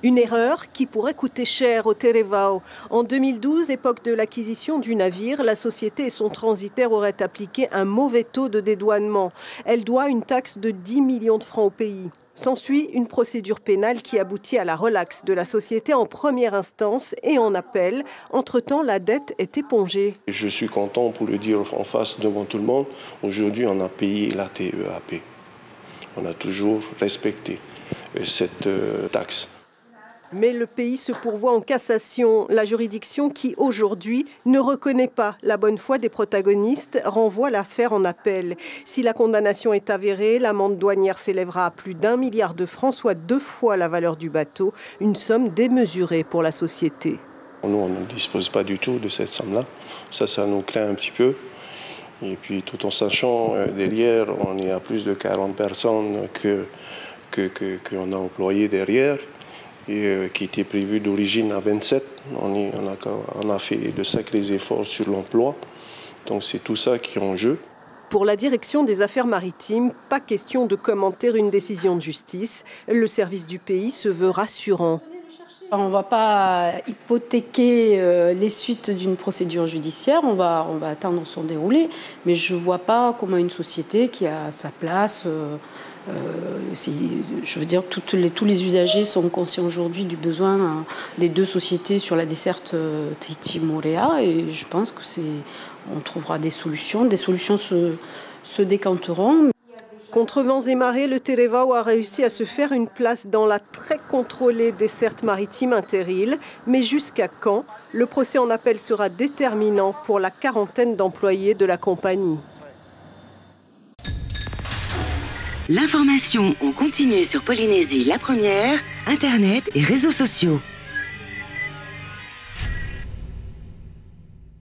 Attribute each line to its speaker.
Speaker 1: Une erreur qui pourrait coûter cher au Terevao. En 2012, époque de l'acquisition du navire, la société et son transitaire auraient appliqué un mauvais taux de dédouanement. Elle doit une taxe de 10 millions de francs au pays. S'ensuit une procédure pénale qui aboutit à la relaxe de la société en première instance et en appel. Entre-temps, la dette est épongée.
Speaker 2: Je suis content pour le dire en face devant tout le monde. Aujourd'hui, on a payé la TEAP. On a toujours respecté cette taxe.
Speaker 1: Mais le pays se pourvoit en cassation. La juridiction qui, aujourd'hui, ne reconnaît pas la bonne foi des protagonistes, renvoie l'affaire en appel. Si la condamnation est avérée, l'amende douanière s'élèvera à plus d'1 milliard de francs, soit 2 fois la valeur du bateau, une somme démesurée pour la société.
Speaker 2: Nous, on ne dispose pas du tout de cette somme-là. Ça nous craint un petit peu. Et puis, tout en sachant, derrière, on est à plus de 40 personnes qu'on a employées derrière. Et qui était prévu d'origine à 27. On a fait de sacrés efforts sur l'emploi. Donc c'est tout ça qui est en jeu.
Speaker 1: Pour la direction des affaires maritimes, pas question de commenter une décision de justice. Le service du pays se veut rassurant.
Speaker 3: On ne va pas hypothéquer les suites d'une procédure judiciaire, on va attendre son déroulé. Mais je ne vois pas comment une société qui a sa place... je veux dire, tous les usagers sont conscients aujourd'hui du besoin des deux sociétés sur la desserte Tahiti-Moorea et je pense que on trouvera des solutions. Des solutions se décanteront.
Speaker 1: Contre vents et marées, le Terevao a réussi à se faire une place dans la très contrôlée desserte maritime inter-îles. Mais jusqu'à quand? Le procès en appel sera déterminant pour la quarantaine d'employés de la compagnie.
Speaker 4: L'information en continu sur Polynésie la première, Internet et réseaux sociaux.